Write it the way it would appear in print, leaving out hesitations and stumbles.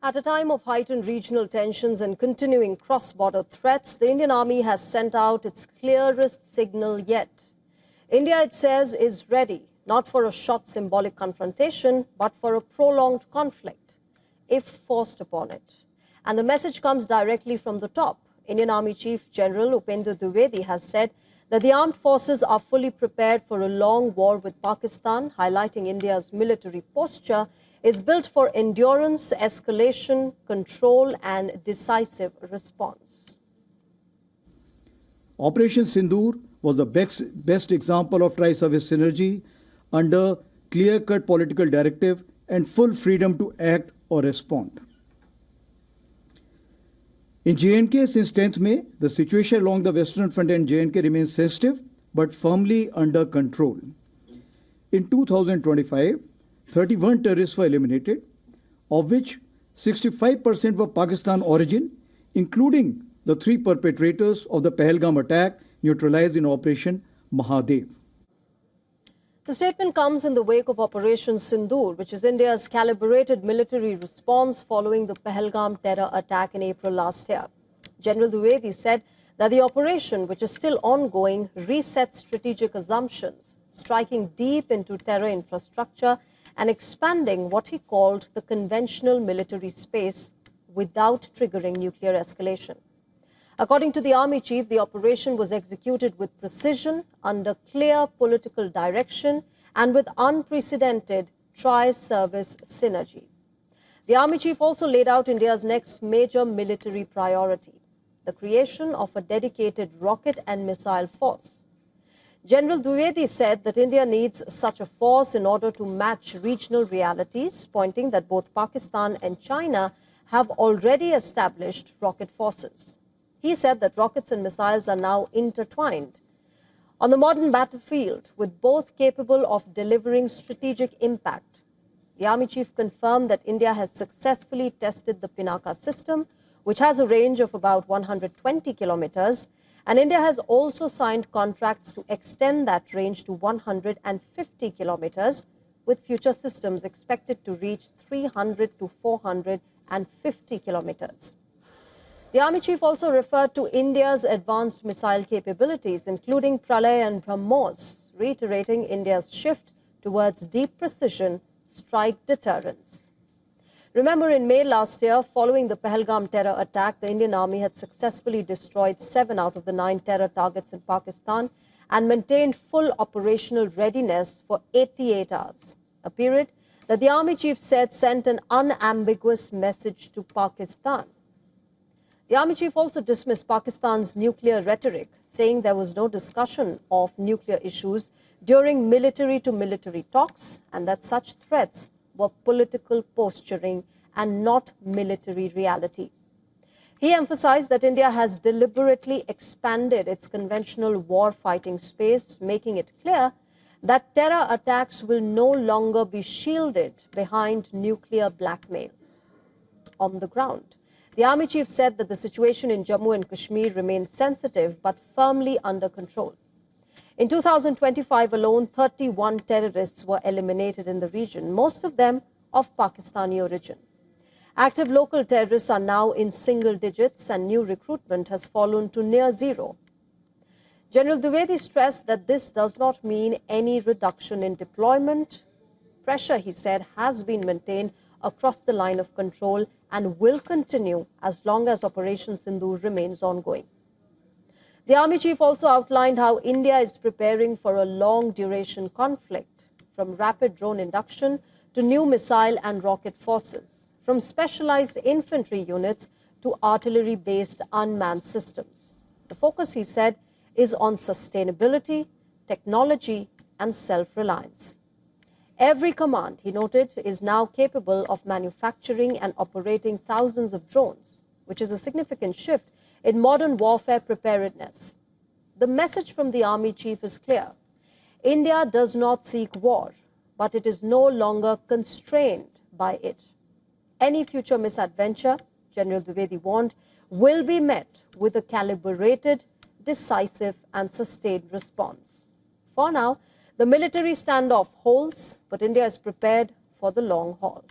At a time of heightened regional tensions and continuing cross-border threats, the Indian Army has sent out its clearest signal yet. India, it says, is ready, not for a short symbolic confrontation, but for a prolonged conflict, if forced upon it. And the message comes directly from the top. Indian Army Chief General Upendra Dwivedi has said that the armed forces are fully prepared for a long war with Pakistan, highlighting India's military posture is built for endurance, escalation, control, and decisive response. Operation Sindoor was the best example of tri-service synergy under clear-cut political directive and full freedom to act or respond. In J&K, since 10th May, the situation along the Western Front and J&K remains sensitive but firmly under control. In 2025, 31 terrorists were eliminated, of which 65% were Pakistan origin, including the 3 perpetrators of the Pahalgam attack neutralized in Operation Mahadev. The statement comes in the wake of Operation Sindoor, which is India's calibrated military response following the Pahalgam terror attack in April last year. General Dwivedi said that the operation, which is still ongoing, resets strategic assumptions, striking deep into terror infrastructure and expanding what he called the conventional military space without triggering nuclear escalation. According to the Army Chief, the operation was executed with precision, under clear political direction, and with unprecedented tri-service synergy. The Army Chief also laid out India's next major military priority, the creation of a dedicated rocket and missile force. General Dwivedi said that India needs such a force in order to match regional realities, pointing that both Pakistan and China have already established rocket forces. He said that rockets and missiles are now intertwined on the modern battlefield, with both capable of delivering strategic impact. The Army Chief confirmed that India has successfully tested the Pinaka system, which has a range of about 120 kilometers, and India has also signed contracts to extend that range to 150 kilometers, with future systems expected to reach 300 to 450 kilometers. The Army Chief also referred to India's advanced missile capabilities, including Pralay and BrahMos, reiterating India's shift towards deep precision strike deterrence. Remember, in May last year, following the Pahalgam terror attack, the Indian Army had successfully destroyed 7 out of the 9 terror targets in Pakistan and maintained full operational readiness for 88 hours, a period that the Army Chief said sent an unambiguous message to Pakistan. The Army Chief also dismissed Pakistan's nuclear rhetoric, saying there was no discussion of nuclear issues during military-to-military talks and that such threats were political posturing and not military reality. He emphasized that India has deliberately expanded its conventional war-fighting space, making it clear that terror attacks will no longer be shielded behind nuclear blackmail. On the ground, the Army Chief said that the situation in Jammu and Kashmir remains sensitive but firmly under control. In 2025 alone, 31 terrorists were eliminated in the region, most of them of Pakistani origin. Active local terrorists are now in single digits and new recruitment has fallen to near zero. General Dwivedi stressed that this does not mean any reduction in deployment. Pressure, he said, has been maintained across the line of control and will continue as long as Operation Sindoor remains ongoing. The Army Chief also outlined how India is preparing for a long-duration conflict, from rapid drone induction to new missile and rocket forces, from specialized infantry units to artillery-based unmanned systems. The focus, he said, is on sustainability, technology, and self-reliance. Every command, he noted, is now capable of manufacturing and operating thousands of drones, which is a significant shift in modern warfare preparedness. The message from the Army Chief is clear. India does not seek war, but it is no longer constrained by it. Any future misadventure, General Dwivedi warned, will be met with a calibrated, decisive, and sustained response. For now, the military standoff holds, but India is prepared for the long haul.